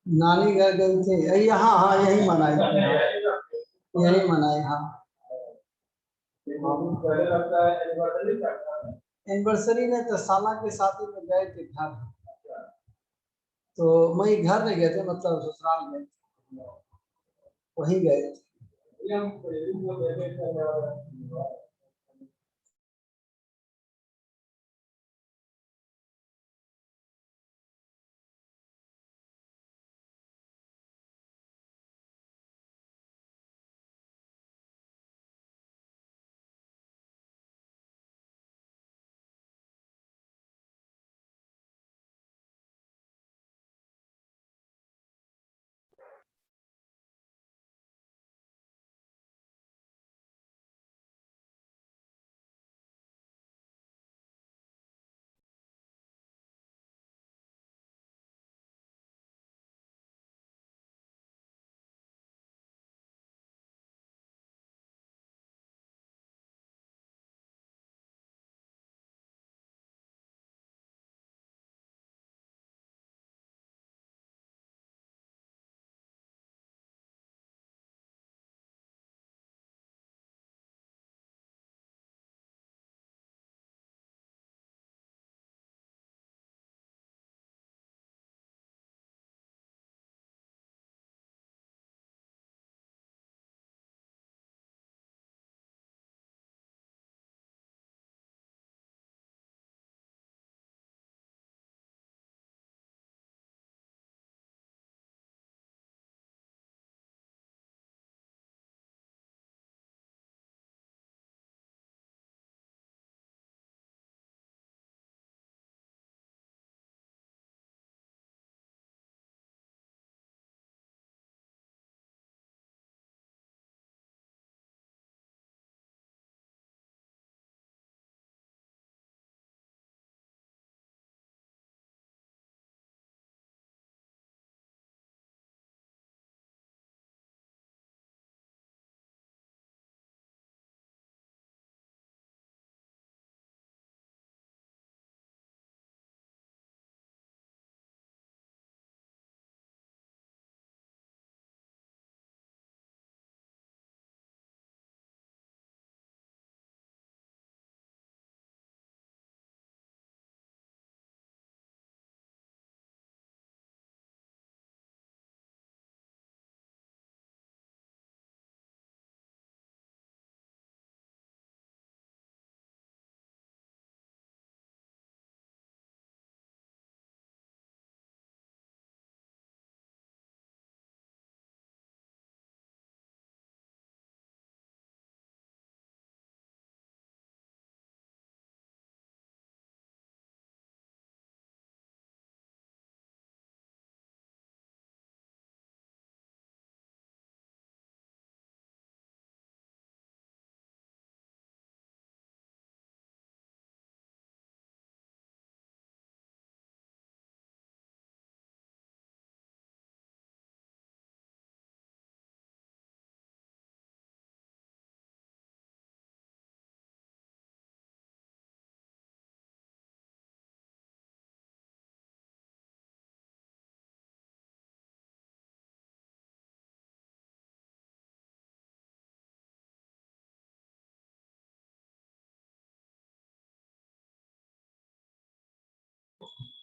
नानी घर गए थे यहाँ, हाँ यही मनाए थे, यही मनाए। हाँ एनिवर्सरी में तो साला के शादी में गए थे घर, तो वही घर नहीं गए थे, मतलब ससुराल गए थे, वहीं गए थे।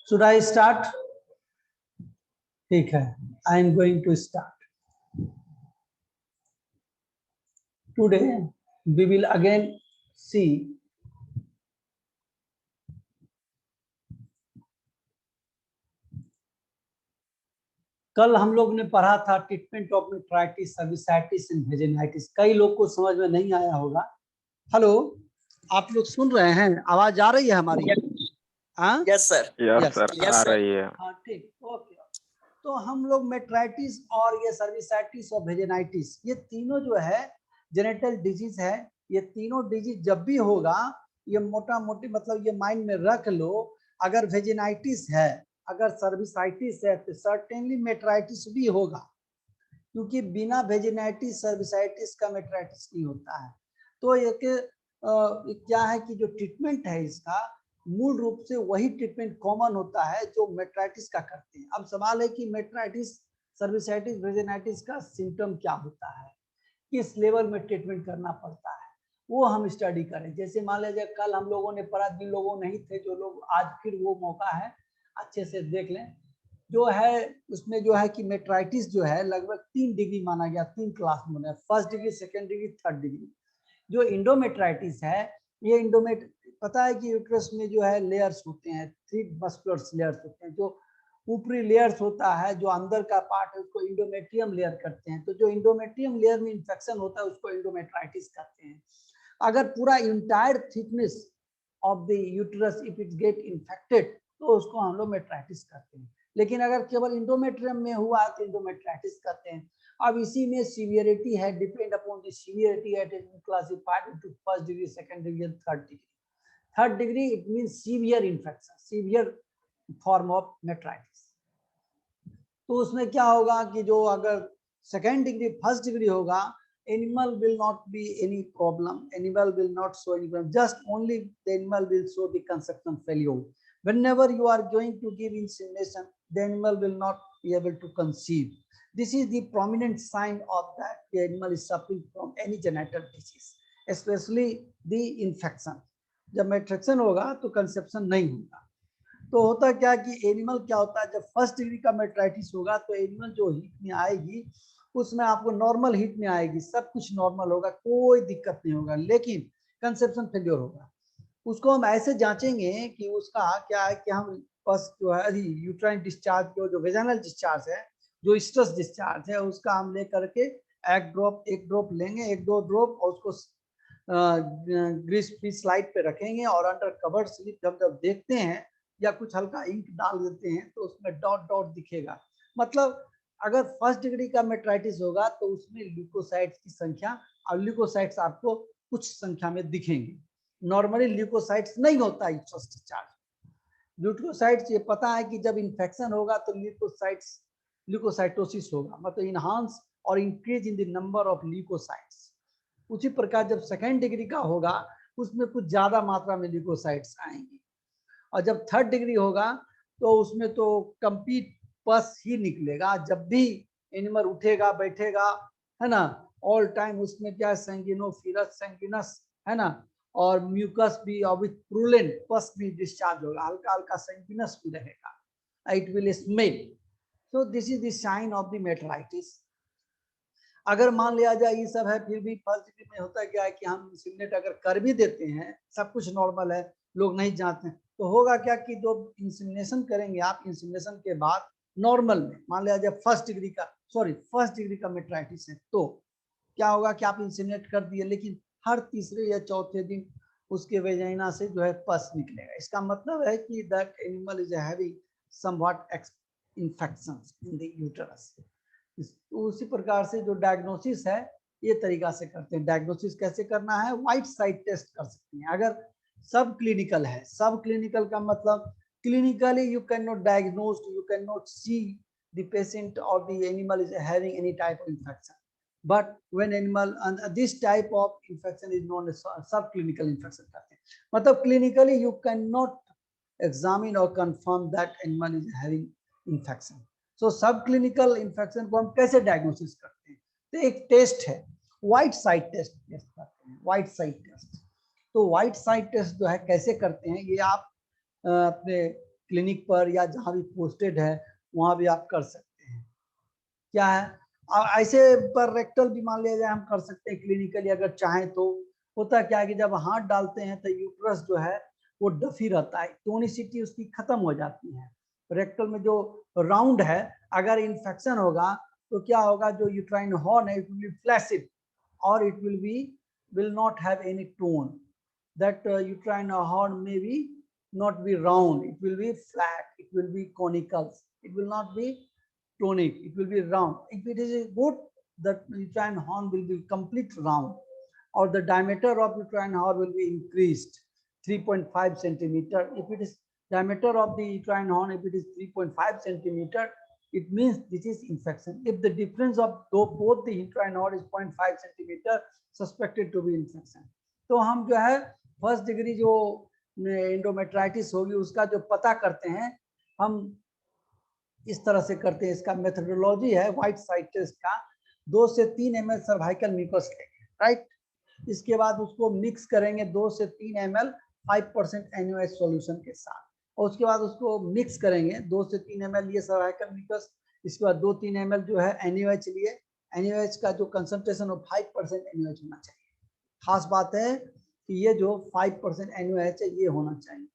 Should I start? ठीक है, I am going to start. Today we will again see कल हम लोग ने पढ़ा था treatment of metritis, cervicitis and vaginitis. कई लोग को समझ में नहीं आया होगा। हेलो, आप लोग सुन रहे हैं? आवाज आ रही है हमारी? यस सर, यस सर, आ रही है। हाँ ठीक, ओके। तो हम लोग मेट्राइटिस और ये सर्विसाइटिस और वेजिनाइटिस, ये तीनों जो है जेनेटल डिजीज है। ये तीनों डिजीज जब भी होगा, ये मोटा मोटी मतलब ये माइंड में रख लो, अगर वेजिनाइटिस है, अगर सर्विसाइटिस है, तो सर्टेनली मेट्राइटिस भी होगा, क्योंकि बिना वेजिनाइटिस सर्विसाइटिस का मेट्राइटिस नहीं होता है। तो एक क्या है कि जो ट्रीटमेंट है इसका मूल रूप से वही ट्रीटमेंट कॉमन होता है जो मेट्राइटिस का करते हैं। अब सवाल है कि मेट्राइटिस, सर्विसाइटिस, वेजिनाइटिस का सिम्टम क्या होता है, किस लेवल में ट्रीटमेंट करना पड़ता है, वो हम स्टडी करें। जैसे मान लीजिए कल हम लोगों ने पढ़ा, जिन लोगों नहीं थे, जो लोग आज फिर वो मौका है अच्छे से देख लें। जो है उसमें जो है कि मेट्राइटिस जो है लगभग 3 डिग्री माना गया, 3 क्लास में है, first degree, second degree, third degree. जो इंडोमेट्राइटिस है, ये पता है कि यूट्रस में जो है लेयर्स होते हैं, 3 मस्कुलर लेयर्स होते हैं। जो ऊपरी लेयर्स होता है, जो अंदर का पार्ट है, उसको इंडोमेट्रियम लेयर करते हैं। तो जो इंडोमेट्रियम लेयर में इंफेक्शन होता है उसको इंडोमेट्राइटिस कहते हैं। अगर पूरा entire thickness of the uterus if it get infected तो उसको हम लोग मेट्राइटिस कहते हैं। लेकिन अगर केवल इंडोमेट्रियम में हुआ तो इंडोमेट्राइटिस कहते हैं। अब इसी में सीवियरिटी है, depend upon the severity at classified into first degree, second degree and third degree. Third degree it means severe infection, severe form of metritis. तो उसमें क्या होगा कि जो अगर सेकेंड डिग्री, फर्स्ट डिग्री होगा, animal will not be any problem, animal will not show any problem, just only the animal will show the conception failure. Whenever you are going to give insemination, the animal will not be able to conceive. This is the prominent sign of that the animal is suffering from any genital disease, especially the infection. जब मेट्रिक्शन होगा तो conception नहीं होगा। तो होता क्या कि animal क्या होता है, जब फर्स्ट डिग्री का मेट्राइटिस होगा तो एनिमल जो हीट में आएगी उसमें आपको नॉर्मल हीट में आएगी, सब कुछ नॉर्मल होगा, कोई दिक्कत नहीं होगा, लेकिन कंसेप्शन फेल्योर होगा। उसको हम ऐसे जांचेंगे कि उसका क्या है कि हम बस जो है यूट्राइन डिस्चार्ज जो वेजाइनल डिस्चार्ज है, जो स्ट्रेस डिस्चार्ज है, उसका हम ले करके एक ड्रॉप लेंगे, 1-2 ड्रॉप, और उसको ग्रीस फ्री स्लाइड पे रखेंगे और अंडर कवर स्लिप जब देखते हैं या कुछ हल्का इंक डाल देते हैं तो उसमें डॉट डॉट दिखेगा। मतलब अगर फर्स्ट डिग्री का मेट्राइटिस होगा तो उसमें ल्यूकोसाइट्स की संख्या, और ल्यूकोसाइट्स आपको कुछ संख्या में दिखेंगे। नॉर्मली ल्यूकोसाइट्स नहीं होता है डिस्चार्ज। ल्यूकोसाइट्स ये पता है कि जब इन्फेक्शन होगा तो ल्यूकोसाइटोसिस होगा, मतलब इनहांस और increase in the number of leucocytes. उसी प्रकार जब सेकेंड डिग्री का होगा उसमें कुछ ज्यादा मात्रा में ल्यूकोसाइट्स आएंगे, और जब थर्ड डिग्री होगा तो उसमें तो कंप्लीट पस ही निकलेगा। जब भी एनिमल उठेगा बैठेगा, है ना, ऑल टाइम उसमें क्या सैंगिनोफिलस सैंगिनस, है ना, और म्यूकस भी और विथ प्रूलेंट पस भी डिस्चार्ज होगा, हल्का हल्का सैंगिनस भी रहेगा, it will smell. So this is the sign of the metritis. अगर मान लिया जाए ये सब है फिर भी फर्स्ट डिग्री में होता है क्या है कि हम इंसिमिनेट अगर कर भी देते हैं, सब कुछ नॉर्मल है, लोग नहीं जानते हैं, तो होगा क्या कि जो इंसिमिनेशन करेंगे आप, इंसिमिनेशन के बाद नॉर्मल में मान लिया जाए फर्स्ट डिग्री का मेट्राइटिस है, तो क्या होगा कि आप इंसिमिनेट कर दिए, लेकिन हर तीसरे या चौथे दिन उसके वेजाइना से जो है पस निकलेगा। इसका मतलब है कि that animal is having somewhat infections in the uterus. उसी प्रकार से जो डायग्नोसिस है ये तरीका से करते हैं। डायग्नोसिस कैसे करना है, व्हाइट साइड टेस्ट कर सकते हैं। अगर सब क्लिनिकल है, सब क्लिनिकल का मतलब clinically you cannot diagnose, you cannot see the patient or the animal is having any type of infection, but when animal and this type of infection is known as subclinical infection कहते हैं। मतलब clinically you cannot examine or confirm that animal is having infection। so subclinical infection को हम कैसे diagnosis करते हैं, तो एक टेस्ट है व्हाइट साइड टेस्ट करते हैं, व्हाइट साइड टेस्ट। तो व्हाइट साइड टेस्ट जो है कैसे करते हैं, ये आप अपने क्लिनिक पर या जहाँ भी पोस्टेड है वहाँ भी आप कर सकते हैं। क्या है ऐसे पर रेक्टल भी मान लिया जाए हम कर सकते हैं क्लिनिकली अगर चाहें तो। होता क्या है कि जब हाथ डालते हैं तो यूट्रस जो है वो डफी रहता है, टोनिसिटी उसकी खत्म हो जाती है। रेक्टल में जो राउंड है अगर इन्फेक्शन होगा तो क्या होगा, जो यूट्राइन हॉर्न है इट विल बी फ्लैसिड और it will not have any tone. That uterine horn may be not be round, it will be flat, it will be conical, it will not be tonic, it will be round. If it is good, the uterine horn will be complete round, or the diameter of uterine horn will be increased 3.5 centimeter. If it is diameter of the uterine horn, if it is 3.5 centimeter, it means this is infection. If the difference of both the uterine horn is 0.5 centimeter, suspected to be infection. तो हम जो है first degree जो endometritis होगी उसका जो पता करते हैं हम इस तरह से करते हैं। इसका मेथोडोलॉजी है व्हाइट साइट टेस्ट का। 2 से 3 ml सर्वाइकल म्यूकस लेंगे, राइट। इसके बाद उसको मिक्स करेंगे 2 से 3 ml 5% NaOH सॉल्यूशन के साथ, और उसके बाद उसको मिक्स करेंगे 2 से 3 ml ये सर्वाइकल म्यूकस। इसके बाद 2-3 ml जो है NaOH लिए। NaOH का जो कंसंट्रेशन हो 5% NaOH होना चाहिए। खास बात है कि ये जो 5% NaOH है ये होना चाहिए।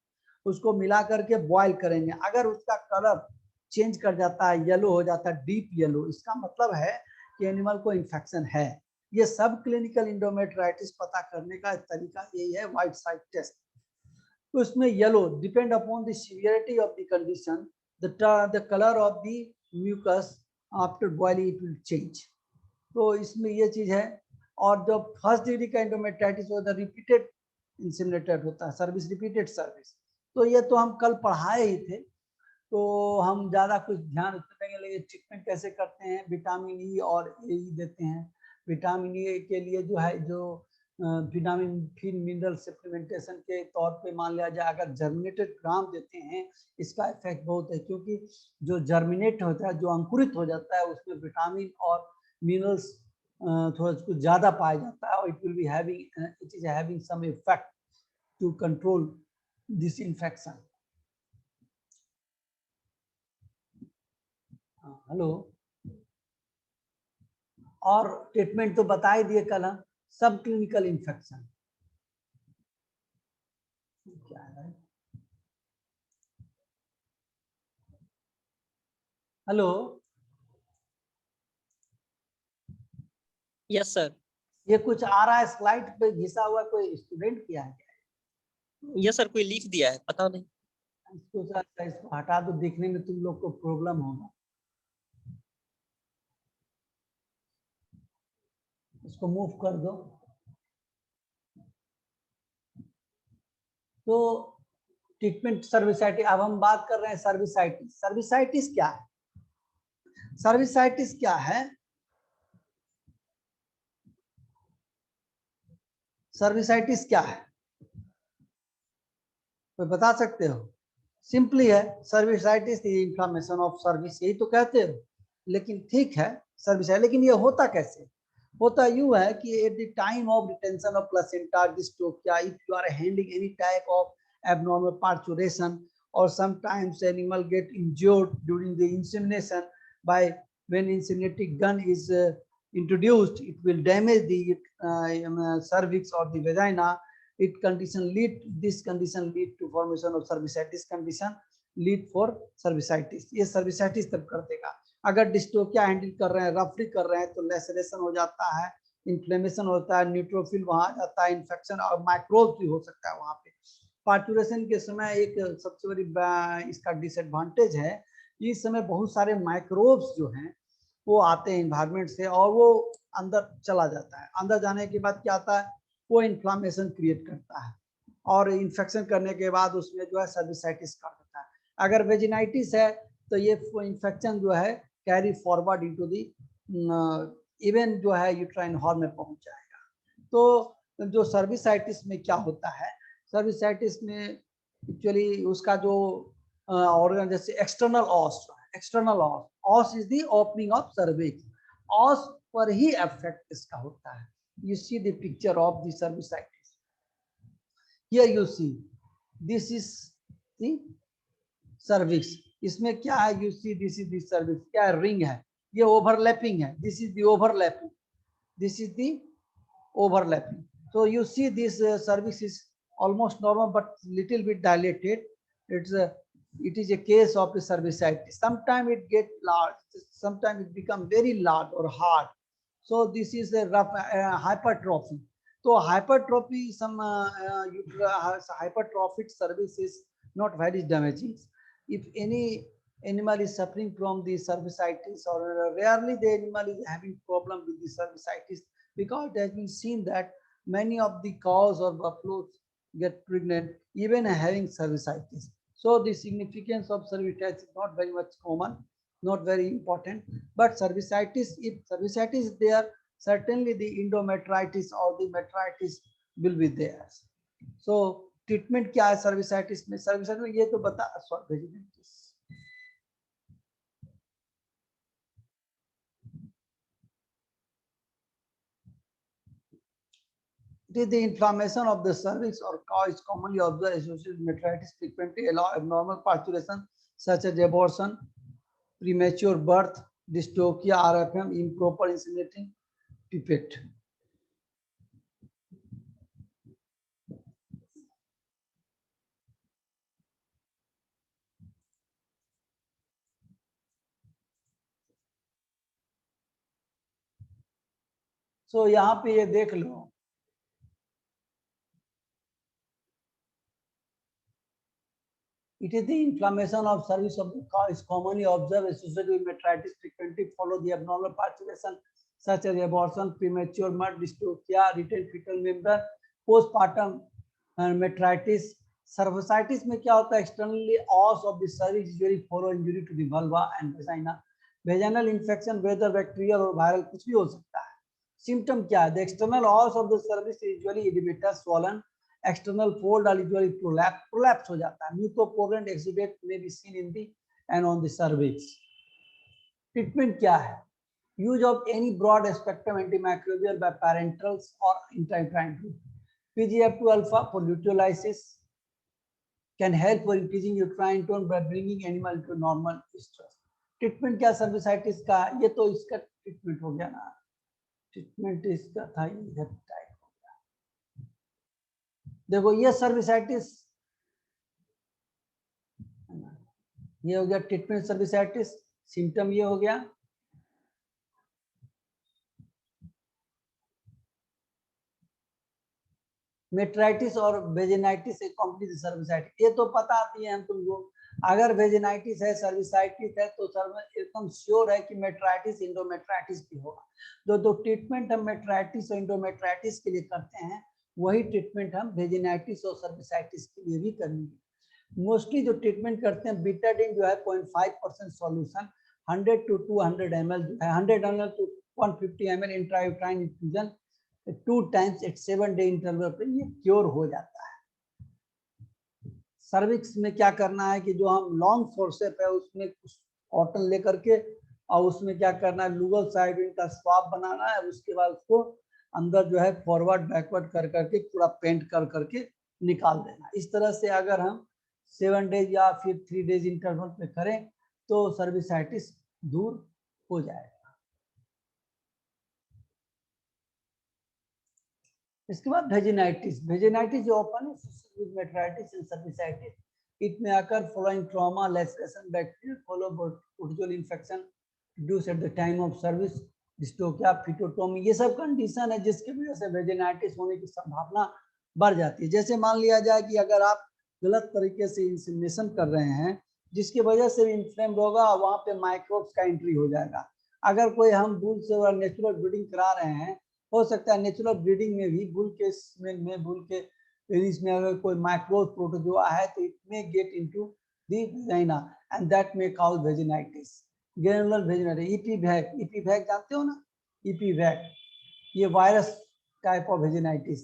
उसको मिला करके बॉयल करेंगे। अगर उसका कलर चेंज कर जाता है, येलो हो जाता है, डीप येलो, इसका मतलब है कि एनिमल को इन्फेक्शन है। ये सब क्लिनिकल इंडोमेट्राइटिस पता करने का तरीका यही है, व्हाइट साइट टेस्ट। तो इसमें yellow depend upon the severity of the condition, the colour of the mucus after boiling it will change. तो इसमें ये चीज है। और जब फर्स्ट डिग्री का इंडोमेट्राइटिस होता है रिपीटेड इंसिमिनेटेड होता है, सर्विस रिपीटेड सर्विस। तो ये तो हम कल पढ़ाए ही थे, तो हम ज्यादा कुछ ध्यान देंगे। लेकिन ट्रीटमेंट कैसे करते हैं, विटामिन ई और ए देते हैं। विटामिन ई के लिए जो है जो विटामिन फिर मिनरल सप्लीमेंटेशन के तौर पे मान लिया जाए, अगर जर्मिनेटेड ग्राम देते हैं इसका इफेक्ट बहुत है, क्योंकि जो जर्मिनेट होता है, जो अंकुरित हो जाता है, उसमें विटामिन और मिनरल्स थोड़ा कुछ ज्यादा पाया जाता है, और it will be having, it is having some effect to control this infection. Hello, और ट्रीटमेंट तो बता ही दिए कल हम। सब क्लिनिकल इन्फेक्शन क्या है? Hello, yes sir. ये कुछ आ रहा है स्लाइड पे घिसा हुआ, कोई स्टूडेंट किया है? यस सर, कोई लिख दिया है, पता नहीं। इसको हटा दो, देखने में तुम लोग को प्रॉब्लम होगा। इसको मूव कर दो। तो ट्रीटमेंट सर्विसाइटिस, अब हम बात कर रहे हैं सर्विसाइटिस। सर्विसाइटिस क्या है? सर्विसाइटिस क्या है? सर्विसाइटिस क्या है, कोई बता सकते हो? सिंपली है, सर्विसाइटिस इंफ्लामेशन ऑफ सर्विस, यही तो कहते हो। लेकिन ठीक है, सर्विसाइटिस, लेकिन ये होता कैसे? होता यूं है कि at the time of retention of placenta dystocia, if you are handling any type of abnormal parturition, or sometimes animal get injured during the insemination by when inseminating gun is introduced, it will damage the cervix or the vagina. This condition lead to formation of cervicitis condition, lead for cervicitis। ये cervicitis तब कर देगा। अगर dystocia handle कर रहे हैं, रफली कर रहे हैं, तो लेसरेशन हो जाता है, इन्फ्लेमेशन होता है, न्यूट्रोफिल वहां आ जाता है, इन्फेक्शन और माइक्रोब भी हो सकता है वहां पे। पार्टुरेशन के समय एक सबसे बड़ी इसका डिसएडवांटेज है, इस समय बहुत सारे माइक्रोब्स जो हैं वो आते हैं इन्वायरमेंट से, और वो अंदर चला जाता है। अंदर जाने के बाद क्या आता है, वो इन्फ्लामेशन क्रिएट करता है, और इन्फेक्शन करने के बाद उसमें जो है सर्विसाइटिस कर देता है। अगर वेजिनाइटिस है तो ये इन्फेक्शन जो है carry forward into the even जो है यूट्राइन हॉर्न में पहुंच जाएगा। तो जो सर्विसाइटिस में क्या होता है, सर्विसाइटिस में एक्चुअली उसका जो ऑर्गन, जैसे external os, external os is the opening of cervix, os पर ही इफेक्ट इसका होता है। You see the picture of the cervicitis, here you see, this is the cervix. इसमें क्या है, you see this is the cervix, क्या है, रिंग है, ये ओवरलैपिंग है, this is the overlapping, this is the overlapping. So you see this cervix is almost normal but little bit dilated. It is a case of the cervicitis. Sometimes it get large, sometimes it become very large or hard. So this is a rough hypertrophy. So hypertrophy, some hypertrophic cervix is not very damaging. If any animal is suffering from the cervicitis, or rarely the animal is having problem with the cervicitis, because it has been seen that many of the cows or buffaloes get pregnant even having cervicitis. So the significance of cervicitis is not very much common, not very important. But cervicitis, if cervicitis is there, certainly the endometritis or the metritis will be there. So treatment क्या है cervicitis में? Cervicitis में ये तो बता vaginitis. It is the inflammation of the cervix or cow is commonly observed associated with metritis, frequently allow abnormal parturition such as abortion, premature birth, dystocia, RFM, improper inseminating pipette. So यहाँ पे ये देख लो, it is the inflammation of cervix of the cow is commonly observed associated with metritis, frequently follow the abnormal parturition such as abortion, premature birth, dystocia, retained fetal membrane, postpartum metritis. Cervicitis में क्या होता है? Externally os of the cervix usually follow injury to the vulva and vagina. Vaginal infection whether bacterial or viral कुछ भी हो सकता है. Symptom क्या है? The external os of the cervix is usually edematous, swollen. External fold are usually prolapse हो जाता है. Mucopurulent exudate may be seen in the and on the cervix. Treatment क्या है? Use of any broad spectrum antimicrobial by parentals or intrauterine route. PGF2 alpha for luteolysis can help for increasing uterine tone by bringing animal to normal stress. Treatment क्या cervicitis का? ये तो इसका treatment हो गया ना. ट्रीटमेंट इसका था इधर टाइप हो गया. देखो ये सर्विसाइटिस, ये हो गया ट्रीटमेंट सर्विसाइटिस. सिम्टम ये हो गया. मेट्राइटिस और वेजिनाइटिस एक कॉम्प्लीट सर्विसाइटिस, ये तो पता आती है हम तुमको. अगर वेजिनाइटिस है, सर्विसाइटिस है, तो एकदम श्योर है कि मेट्राइटिस इंडोमेट्राइटिस भी होगा. जो ट्रीटमेंट हम मेट्राइटिस और इंडोमेट्राइटिस के लिए करते हैं, वही ट्रीटमेंट हम वेजिनाइटिस और सर्विसाइटिस के लिए भी करेंगे. मोस्टली जो ट्रीटमेंट करते हैं, बीटाडीन जो है 0.5% सॉल्यूशन 100 to 200 ml जो है, 100 ml to 150 ml intrauterine infusion 2 times at 7 day interval पे ये क्योर हो जाता है. सर्विक्स में क्या करना है कि जो हम लॉन्ग फोर्सेप है उसमें कुछ कॉटन लेकर के और उसमें क्या करना है, लूगल साइड का स्वाब बनाना है. उसके बाद उसको अंदर जो है फॉरवर्ड बैकवर्ड कर करके पूरा पेंट कर करके निकाल देना. इस तरह से अगर हम 7 days या फिर 3 days इंटरवल पे करें तो सर्विसाइटिस दूर हो जाएगा. इसके बाद वेजिनाइटिस. वेजिनाइटिस जो open with metritis and cervicitis. It में आकर following trauma, laceration, bacterial follow protozoal infection produce at the time of service, dystocia, fetotomy, ये सब कंडीशन है जिसकी वजह से वेजिनाइटिस होने की संभावना बढ़ जाती है. जैसे मान लिया जाए कि अगर आप गलत तरीके से इंसेमिनेशन कर रहे हैं जिसकी वजह से इन्फ्लेम्ड होगा, वहां पे माइक्रोब्स का एंट्री हो जाएगा. अगर कोई हम बुल से नेचुरल ब्रीडिंग करा रहे हैं, हो सकता है नेचुरल ब्रीडिंग में भी बुल के स्मेल में, बुल के पेनिस में अगर कोई माइक्रोब प्रोटोजोआ है तो it may get into the vagina and that may cause vaginitis. Granular vaginitis. ईपीवैक जानते हो ना, ईपीवैक, ये virus type of vaginitis,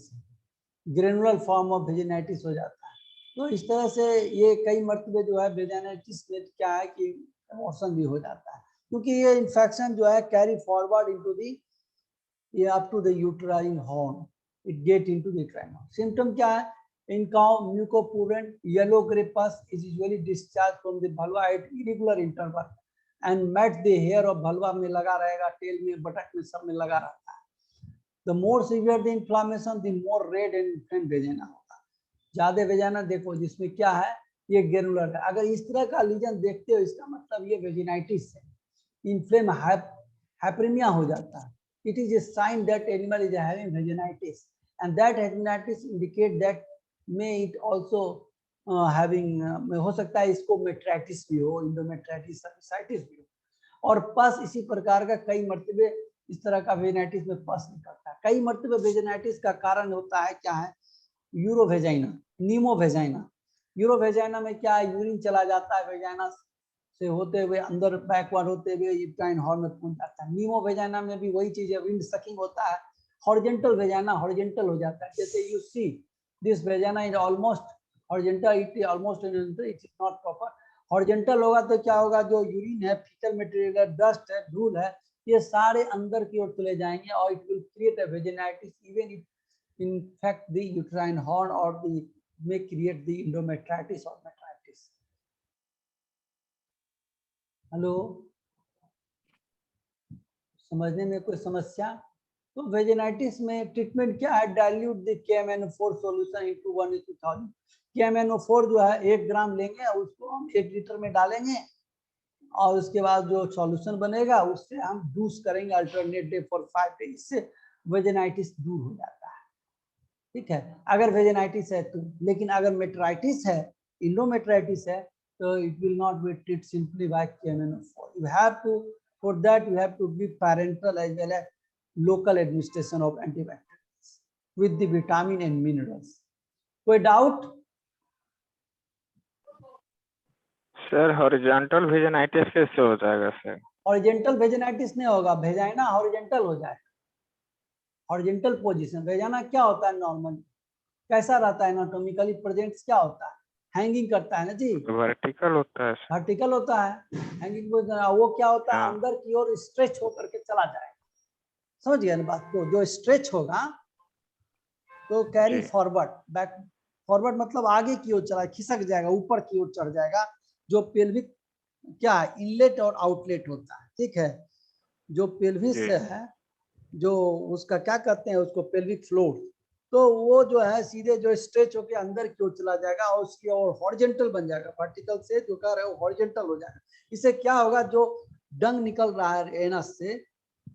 granular form of vaginitis हो जाता है. तो इस तरह से ये कई मर्तबे जो है वेजिनाइटिस में क्या है कि अबॉर्शन भी हो जाता है, क्योंकि ये इन्फेक्शन जो है carry forward into the up to the uterine horn, it get into the uterine horn. Symptom क्या है? In cow, mucopurulent yellow grey pus is usually discharged from the vulva at irregular interval and mat the hair of vulva में लगा रहेगा, tail में, बटक में, सब में लगा रहता है. The more severe the inflammation, the more red and inflamed vagina होगा. ज्यादा वेजाना देखो जिसमें क्या है, ये ग्रेनुलर है. अगर इस तरह का लीजन देखते हो इसका मतलब ये वेजिनाइटिस है. इन्फ्लेम हाइपरेमिया हो जाता है. It is a sign that animal is having vaginitis, and that vaginitis indicate that may it also having हो सकता है इसको मेट्राइटिस भी हो, इंडोमेट्राइटिस, सर्विसाइटिस भी हो. और पस इसी प्रकार का कई मर्तबे इस तरह का वेजिनाइटिस में पस निकलता है. कई मर्तबे वेजिनाइटिस का कारण होता है क्या है, यूरोवेजाइना, नीमोवेजाइना. यूरोवेजाइना में क्या है, यूरिन चला जाता है वेजाइना से होते हुए अंदर बैकवर्ड होते हुए यूट्राइन हॉर्न में पहुंच जाता है. नीमोवेजाइना में भी वही चीज है, विंड सकिंग होता है, हॉरिजेंटल वेजाइना हॉरिजेंटल हो जाता है, जैसे you see this vagina is almost horizontal, it is almost it is not proper. Horizontal होगा तो क्या होगा, जो यूरिन है, फीकल मटेरियल है, डस्ट है, धूल है, ये सारे अंदर की ओर चले जाएंगे और it will create a vaginitis even it infect the uterine horn or the may create the endometritis or metritis. Hello, समझने में कोई समस्या? तो वेजिनाइटिस में ट्रीटमेंट क्या है, dilute the KMNO4 solution into 1:1000। KMNO4 जो है 1 ग्राम लेंगे, उसको हम 1 लीटर में डालेंगे और उसके बाद जो सॉल्यूशन बनेगा उससे हम डूस करेंगे अल्टरनेट डे फॉर 5 डेज, इससे वेजिनाइटिस दूर हो जाता है। ठीक है, अगर वेजिनाइटिस है तो। लेकिन अगर मेट्राइटिस है, इंडोमेट्राइटिस है, तो it will not be treat simply by KMNO4। You have to, for that you have to give parenteral as well as local administration of antibiotics with the vitamin and minerals. कोई doubt? Sir horizontal vaginitis कैसे हो जाएगा sir? Horizontal vaginitis नहीं होगा, vagina horizontal हो जाएगा। Horizontal position, vagina क्या होता है नॉर्मली, कैसा रहता है एनाटॉमिकली प्रेजेंट्स, क्या होता है, हैंगिंग करता है ना जी, वर्टिकल होता है सर। वर्टिकल होता है हैंगिंग। वो क्या होता है, हाँ। अंदर की ओर स्ट्रेच होकर के चला जाएगा। समझ गया ना बात को, जो स्ट्रेच होगा तो कैरी जी। फॉरवर्ड, बैक फॉरवर्ड मतलब आगे की ओर चला, खिसक जाएगा, ऊपर की ओर चढ़ जाएगा। जो पेल्विक क्या है, इनलेट और आउटलेट होता है। ठीक है, जो पेल्विस जी। है, जो उसका क्या कहते हैं उसको, पेल्विक फ्लोर, तो वो जो है सीधे जो स्ट्रेच होके अंदर की ओर चला जाएगा और उसकी और हॉरिजेंटल बन जाएगा, वर्टिकल से जो कह रहे हो हॉरिजेंटल हो जाएगा। इससे क्या होगा, जो डंग निकल रहा है एनस से,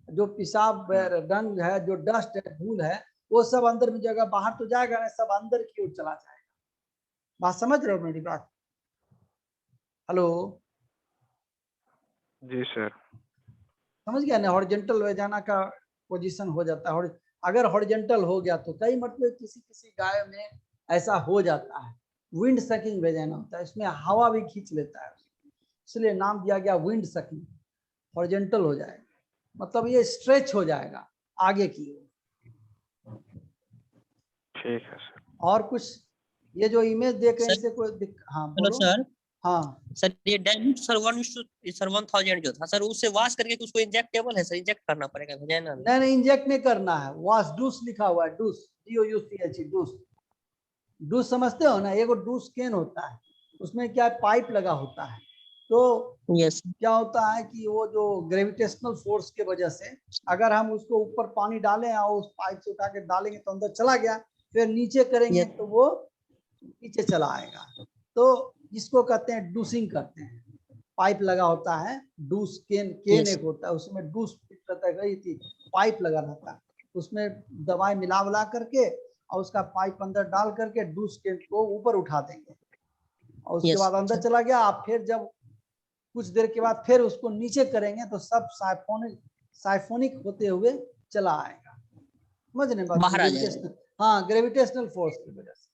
जो पेशाब डंग है, जो डस्ट है, धूल है, वो सब अंदर में जाएगा, बाहर तो जाएगा ना, सब अंदर की ओर चला जाएगा। बात समझ रहे हो मेरी बात? हेलो, जी सर। समझ गया ना, हॉरिजेंटल वेजाना का पोजीशन हो जाता है। अगर हॉरिजेंटल हो गया तो कई मतलब किसी किसी गाय में ऐसा हो जाता है, विंड सकिंग वेजाना होता है, इसमें हवा भी खींच लेता है, इसलिए नाम दिया गया विंड सकिंग। हॉरिजेंटल हो जाएगा मतलब ये स्ट्रेच हो जाएगा आगे की ओर। ठीक है सर। और कुछ, ये जो इमेज देख रहे हैं सर, इससे कोई हाँ हेलो बोलो। सर। हाँ सर ये डाइल्यूट सर 1:1000 जो था सर, उससे वॉश करके उसको इंजेक्टेबल है सर, इंजेक्ट करना पड़ेगा वेजाइना में? नहीं, इंजेक्ट नहीं करना है, वाश डूस लिखा हुआ है, डूस, DOUCH, डूस। डूस समझते हो ना, एगो डूस केन होता है, उसमें क्या पाइप लगा होता है, तो यस। क्या होता है कि वो जो ग्रेविटेशनल फोर्स के वजह से अगर हम उसको ऊपर पानी डालें और उस पाइप से उठा के डालेंगे तो अंदर चला गया, फिर नीचे करेंगे Yes. तो वो नीचे चला आएगा, तो इसको कहते हैं डूसिंग करते हैं। पाइप लगा होता है, डूस केन Yes. एक होता है, उसमें डूस फिट रहता है, पाइप लगा रहता है, उसमें दवाई मिला करके और उसका पाइप अंदर डाल करके डूस केन को ऊपर उठा देंगे और उसके Yes. बाद अंदर चला गया। आप फिर जब कुछ देर के बाद फिर उसको नीचे करेंगे तो सब साइफोनिक होते हुए चला आएगा। समझने बात, बाहर आ ग्रेविटेशनल, हाँ ग्रेविटेशनल फोर्स की वजह से,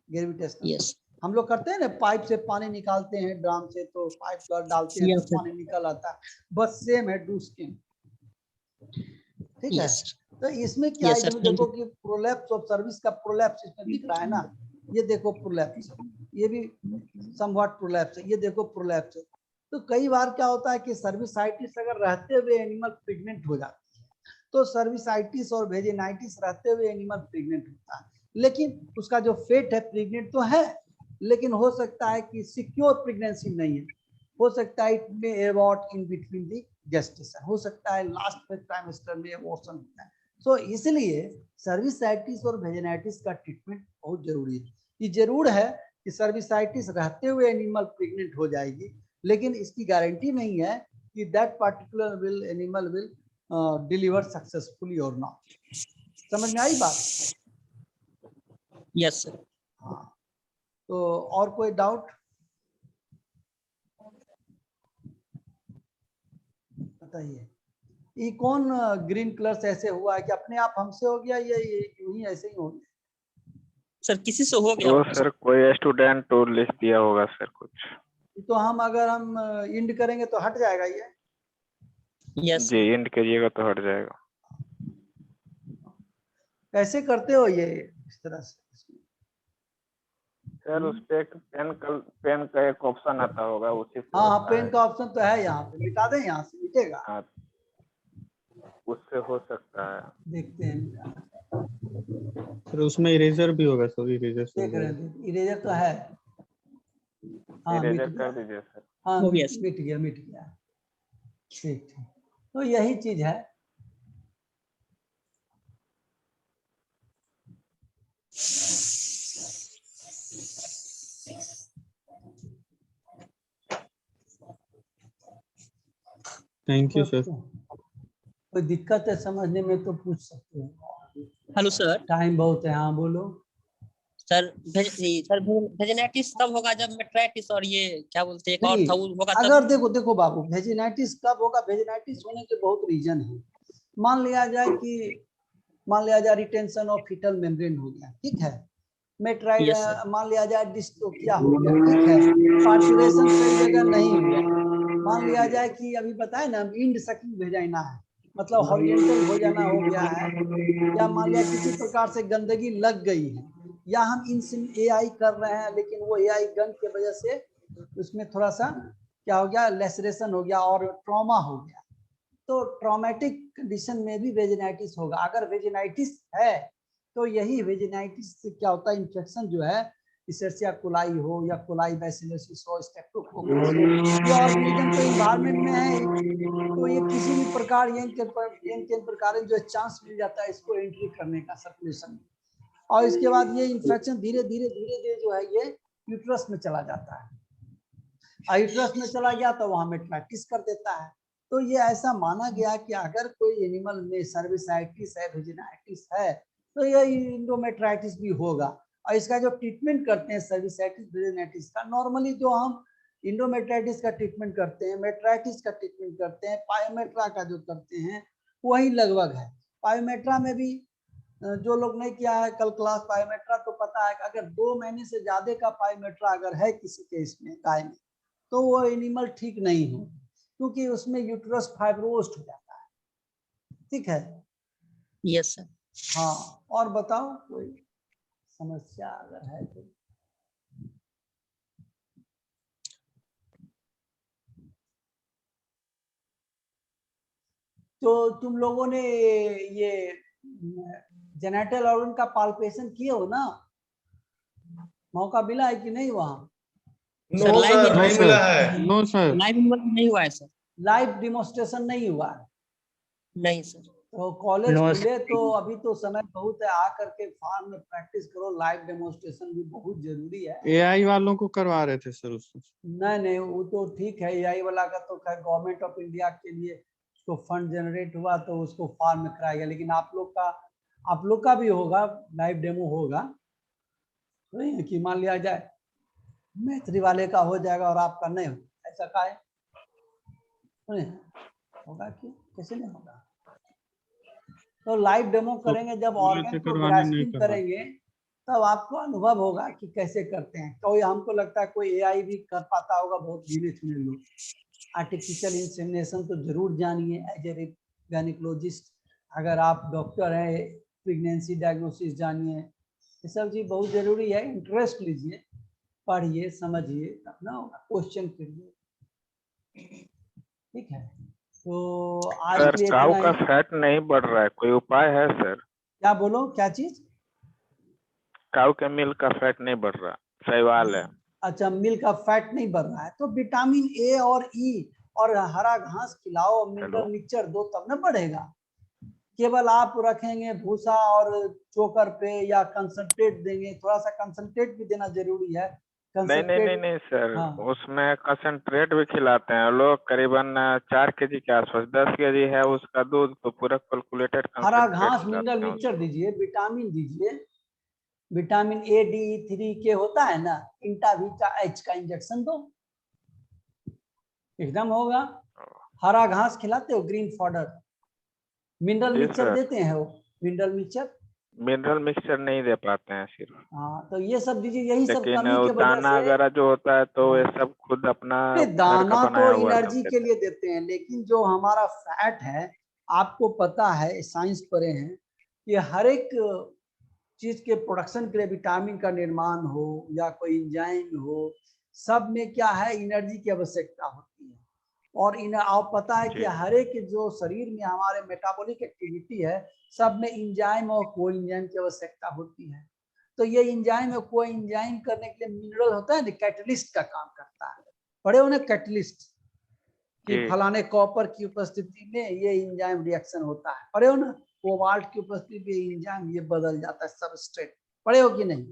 ग्रेविटेशनल। Yes. हम लोग करते हैं ना, पाइप से पानी निकालते हैं ड्राम से, तो पाइप डालते हैं तो Yes, sir. पानी निकल आता है, बस सेम है डूस्किन। ठीक है, Yes. तो इसमें क्या Yes, है, sir. जो Thank देखो you. कि प्रोलैप्स ऑफ सर्विस का प्रोलैप्स इसमें दिख रहा है ना, ये देखो प्रोलैप्स, ये भी समवॉट प्रोलैप्स है, ये देखो प्रोलैप्स है। तो कई बार क्या होता है कि सर्विसाइटिस अगर रहते हुए एनिमल प्रेग्नेंट हो जाती है, तो सर्विसाइटिस और वेजिनाइटिस रहते हुए एनिमल प्रेग्नेंट होता है, लेकिन उसका जो फेट है, प्रेग्नेंट तो है लेकिन हो सकता है कि सिक्योर प्रेगनेंसी नहीं है, हो सकता है it may abort in between the gestation, हो सकता है लास्ट ट्राइमेस्टर में एबॉर्शन होता है। सो इसलिए सर्विसाइटिस और वेजिनाइटिस का ट्रीटमेंट बहुत जरूरी है। ये जरूर है कि सर्विसाइटिस रहते हुए एनिमल प्रेग्नेंट हो जाएगी, लेकिन इसकी गारंटी नहीं है कि that particular will animal will deliver successfully और नॉट। समझ में आई बात? Yes, sir. हाँ, तो और कोई डाउट बताइए। ये कौन ग्रीन कलर से ऐसे हुआ है कि अपने आप हमसे हो गया, ये यूं ही ऐसे ही हो गया? सर किसी से हो गया वो होगा सर कोई स्टूडेंट तो लिख दिया होगा सर कुछ। तो हम अगर हम इंड करेंगे तो हट जाएगा ये? Yes. जी इंड करिएगा तो हट जाएगा। कैसे करते हो ये इस तरह से? सर उस पे एक पेन का एक ऑप्शन आता होगा, उसी से हाँ हाँ, होता पेन है। का ऑप्शन तो है यहाँ पे, मिटा दें, यहाँ से मिटेगा। हाँ, उससे हो सकता है। देखते हैं, सर उसमें इरेजर भी होगा, सर इरेजर से हो देख रहे जाएगा। हैं, इरेजर तो है। हाँ मिट इरेजर गया, कर दीजिए सर। हाँ हो गया मिट मिट गया, मिट गया। ठीक ठीक, तो यही चीज है। Thank you sir. कोई दिक्कत है समझने में तो पूछ सकते हो। Hello sir. टाइम बहुत है, हाँ बोलो। सर वेजिनाइटिस कब होगा? जब मेट्राइटिस और ये क्या बोलते हैं एक और नहीं, था वो होगा अगर तब? देखो देखो बाबू, वेजिनाइटिस कब होगा? वेजिनाइटिस होने के बहुत रीजन है। मान लिया जाए रिटेंशन ऑफ फीटल मेम्ब्रेन हो गया, ठीक है। Yes, sir. मान लिया जाए डिस्टोपिया हो गया, ठीक है। पार्चुरेशन कई जगह नहीं हुआ। मान लिया जाए कि अभी बताए ना, इंड सकिंग वेजाइना है, मतलब हॉरिजॉन्टल हो जाना हो गया है, या मान लिया किसी प्रकार से गंदगी लग गई है, या हम इन एआई कर रहे हैं लेकिन वो एआई गन की वजह से उसमें थोड़ा सा क्या हो गया, लेसरेशन हो गया और ट्रॉमा हो गया, तो ट्रॉमेटिक कंडीशन में भी वेजिनाइटिस होगा। अगर वेजिनाइटिस है तो यही वेजिनाइटिस से क्या होता है, इन्फेक्शन जो है, इसेर्सिया कोलाई हो या कोलाई बैसिलोसिस हो, स्टेप्टोकोकस हो, ये ऑर्गेनिज्म तो इन्वायरमेंट में है, तो ये किसी भी प्रकार ये प्रकार जो चांस मिल जाता है इसको एंट्री करने का सर्कुलेशन में, और इसके बाद ये इन्फेक्शन धीरे धीरे जो है ये यूट्रस में चला जाता है। यूट्रस में चला गया तो वहां मेट्राइटिस कर देता है। तो ये ऐसा माना गया कि अगर कोई एनिमल में सर्विसाइटिस है, वेजिनाइटिस है, तो ये इंडोमेट्राइटिस भी होगा। और इसका जो ट्रीटमेंट करते हैं सर्विसाइटिस वेजिनाइटिस का, नॉर्मली जो हम इंडोमेट्राइटिस का ट्रीटमेंट करते हैं, मेट्राइटिस का ट्रीटमेंट करते हैं, पायोमेट्रा का जो करते हैं वही लगभग है। पायोमेट्रा में भी जो लोग नहीं किया है कल क्लास पायोमेट्रा, तो पता है कि अगर 2 महीने से ज्यादा का पायोमेट्रा अगर है किसी केस में गाय में, तो वो एनिमल ठीक नहीं हो, क्योंकि उसमें यूट्रस फाइब्रोस्ट हो जाता है, ठीक है। Yes, sir. हाँ, और बताओ कोई समस्या अगर है तो तुम लोगों ने ये जेनेटल ऑर्गन का पाल्पेशन किए हो ना, मौका मिला है कि नहीं? वहाँ सर लाइव नहीं मिला है। No sir. लाइव नहीं हुआ है सर। लाइव डिमोन्स्ट्रेशन नहीं हुआ है। नहीं सर। तो कॉलेज No, खुले तो अभी तो समय बहुत है, आ करके फार्म में प्रैक्टिस करो, लाइव डेमोन्स्ट्रेशन भी बहुत जरूरी है। एआई वालों को करवा रहे थे सर उसको। नहीं वो तो ठीक है, एआई वाला का तो खैर गवर्नमेंट ऑफ इंडिया के लिए उसको फंड जनरेट हुआ तो उसको फार्म में कराया गया, लेकिन आप लोग का भी होगा, लाइव डेमो होगा। तो ये कि मान लिया जाए मैत्री वाले का हो जाएगा और आपका नहीं हो, ऐसा का है? होगा कि कैसे नहीं होगा? तो लाइव डेमो करेंगे जब ऑर्गन को ग्रास्पिंग करेंगे तब आपको अनुभव होगा कि कैसे करते हैं। कोई हमको लगता है कोई एआई भी कर पाता होगा, बहुत गिने चुने लोग। आर्टिफिशियल इंसेमिनेशन तो जरूर जानिए एज ए गायनिकोलॉजिस्ट, अगर आप डॉक्टर हैं प्रेगनेंसी डायग्नोसिस जानिए, ये सब चीज बहुत जरूरी है। इंटरेस्ट लीजिए, पढ़िए, समझिए, तब ना होगा, क्वेश्चन करिए, ठीक है। तो आज सर भी काऊ इतना का ही। फैट नहीं बढ़ रहा है, कोई उपाय है सर? क्या बोलो, क्या चीज? काऊ के मिल्क का फैट नहीं बढ़ रहा, सवाल है। अच्छा, मिल्क का फैट नहीं बढ़ रहा है तो विटामिन ए और ई और हरा घास खिलाओ, मिनरल मिक्सचर दो, तब ना बढ़ेगा। केवल आप रखेंगे भूसा और चोकर पे या कंसंट्रेट देंगे, थोड़ा सा कंसंट्रेट भी देना जरूरी है। नहीं सर, हाँ। उसमें कंसंट्रेट भी खिलाते हैं लोग, करीबन 4 केजी के आसपास, 10 केजी है उसका दूध, तो पूरा कैलकुलेटेड हरा कंसंट्रेट घास, मिनरल खिलाते हैं मिक्सचर उसको। दीजिए, विटामिन दीजिए, विटामिन ए D3 के होता है ना, इंटावीटा H का इंजेक्शन दो, एकदम होगा। हरा घास खिलाते हो, ग्रीन फॉडर, मिनरल जी मिक्सचर सर, देते हैं वो, मिनरल मिक्सचर। मिनरल मिक्सचर नहीं दे पाते हैं सिर्फ, हाँ, तो ये सब दीजिए, यही सब लेकिन कमी के वजह दाना से। वगैरह जो होता है तो ये हाँ। सब खुद अपना अरे घर का दाना बनाया तो हुआ सब एनर्जी के देते लिए देते हैं, लेकिन जो हमारा फैट है, आपको पता है, साइंस पढ़े हैं कि हर एक चीज के प्रोडक्शन के लिए विटामिन का निर्माण हो या कोई एंजाइम हो, सब में क्या है, एनर्जी की आवश्यकता होती है। और इन आप पता है कि हर एक जो शरीर में हमारे मेटाबॉलिक एक्टिविटी है, सब में एंजाइम और को एंजाइम की आवश्यकता होती है। तो ये एंजाइम और को एंजाइम करने के लिए मिनरल होता है, कैटलिस्ट का काम करता है। पढ़े हो ना कैटलिस्ट, कि फलाने कॉपर की उपस्थिति में ये एंजाइम रिएक्शन होता है। पढ़े हो ना, कोबाल्ट की उपस्थिति में एंजाइम ये बदल जाता है सबस्ट्रेट। पढ़े हो कि नहीं?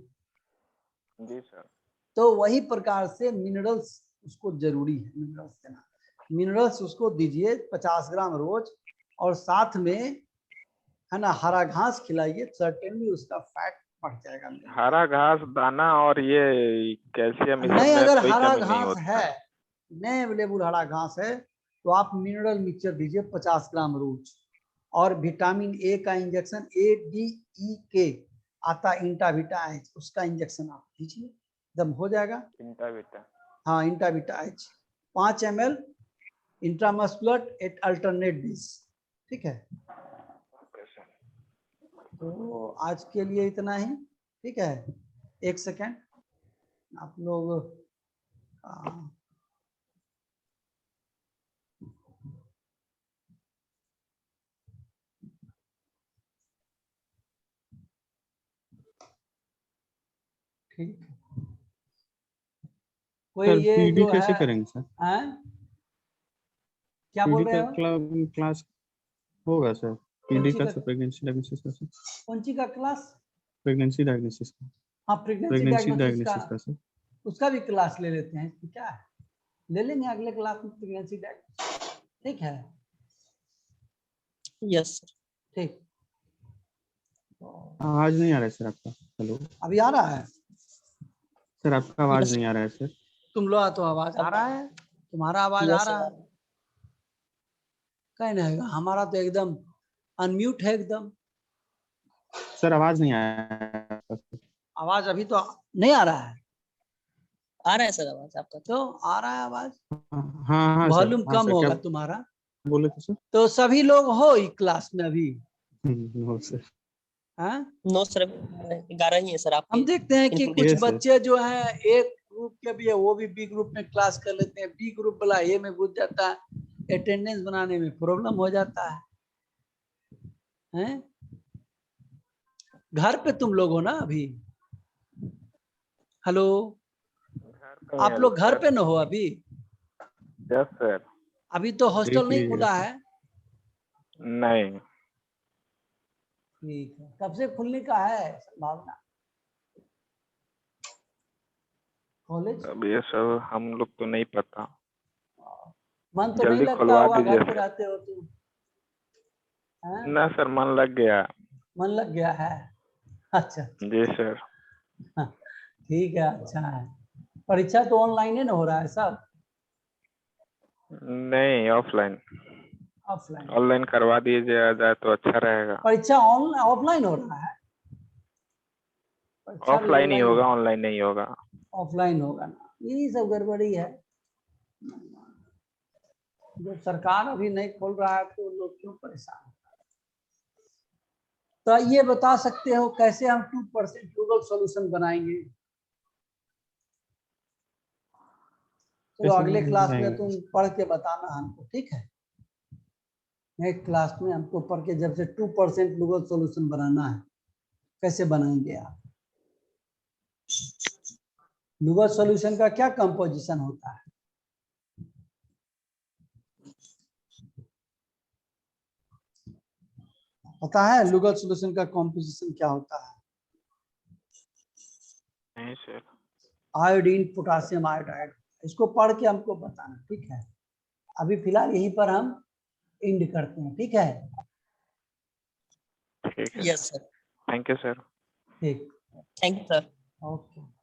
जी सर। तो वही प्रकार से मिनरल्स उसको जरूरी है, मिनरल्स देना। मिनरल्स उसको दीजिए 50 ग्राम रोज, और साथ में है ना हरा घास खिलाइए, सर्टेनली उसका फैट बढ़ जाएगा। हरा घास दाना और ये कैल्शियम नहीं, अगर हरा घास है, नहीं अवेलेबल हरा घास है, तो आप मिनरल मिक्सचर दीजिए 50 ग्राम रोज। और विटामिन ए का इंजेक्शन ADEK आता है, इंटाविटा एच, उसका इंजेक्शन आप दीजिए, एकदम हो जाएगा। इंटाविटा, हाँ Intavita H 5 ml intramuscular at alternate days, ठीक है। तो आज के लिए इतना ही, ठीक है। एक सेकेंड, आप लोग ठीक है। कोई सर ये पीडी जो कैसे है, करेंगे सर? क्या बोल पीडी रहे का हो? क्लास होगा सर? पीडी का सर प्रेगनेंसी डायग्नोसिस का सर? कौन सी का क्लास? प्रेगनेंसी डायग्नोसिस का। हाँ प्रेगनेंसी डायग्नोसिस का सर, उसका भी क्लास ले लेते हैं, क्या है, ले लेंगे अगले क्लास में प्रेगनेंसी डायग्नोसिस, ठीक है। Yes sir. ठीक, आवाज नहीं आ रहा है सर आपका। हेलो अभी आ रहा है? सर आपका आवाज यस नहीं आ रहा है सर। तुम लोग तो आवाज आ रहा है, तुम्हारा आवाज आ यस रहा है, कहीं नहीं, हमारा तो एकदम अनम्यूट है एकदम। सर आवाज नहीं आ रहा है। आवाज अभी तो नहीं आ रहा है? आ रहा है सर आवाज आपका। तो आ रहा है आवाज, हाँ हाँ सर, वॉल्यूम हाँ कम सर, क्या होगा तुम्हारा। बोले थे सर? तो सभी लोग हो इस क्लास में अभी? No sir. हाँ, नो सर, 11 ही है सर आपके। हम देखते हैं कि कुछ Yes, sir. बच्चे जो हैं एक ग्रुप के भी है, वो भी बी ग्रुप में क्लास कर लेते हैं, बी ग्रुप वाला ए में घुस जाता है, अटेंडेंस बनाने में प्रॉब्लम हो जाता है, हैं? घर पे तुम लोग हो ना अभी? हेलो, आप लोग घर पे न हो अभी? Yes sir. अभी तो हॉस्टल नहीं खुला है? नहीं, ठीक है, कब से खुलने का है संभावना कॉलेज? अब ये सब हम लोग तो नहीं पता। मन तो नहीं जल्दी लगता खुलवा होगा, दीजिए घर पे सर। रहते हो तुम, हैं? ना सर, मन लग गया। मन लग गया है, अच्छा जी सर। ठीक है, अच्छा है। परीक्षा तो ऑनलाइन ही ना हो रहा है सब? नहीं, ऑफलाइन। ऑफलाइन? ऑनलाइन करवा दीजिए जाए तो अच्छा रहेगा। परीक्षा ऑनलाइन ऑफलाइन हो रहा है? परीक्षा भी ऑफलाइन ही ऑनलाइन होगा, ऑनलाइन नहीं होगा। ऑफलाइन होगा ना, यही सब गड़बड़ी है। जब सरकार अभी नहीं खोल रहा है तो लोग क्यों परेशान हैं? तो ये बता सकते हो कैसे हम 2% गूगल सॉल्यूशन बनाएंगे? चलो कैसे अगले क्लास में बनाएंगे? तुम पढ़ के बताना हमको, ठीक है। नेक्स्ट क्लास में हमको पढ़ के जब से 2% गूगल सॉल्यूशन बनाना है, कैसे बनाएंगे आप? गूगल सॉल्यूशन का क्या कंपोजिशन होता है? पता है लुगल सॉल्यूशन का कंपोजिशन क्या होता है? नहीं सर। आयोडीन पोटासियम आयोडाइड, इसको पढ़ के हमको बताना, ठीक है। अभी फिलहाल यहीं पर हम एंड करते हैं, ठीक है। ठीक है। Yes sir. Thank you sir. ठीक, थैंक यू सर। ओके।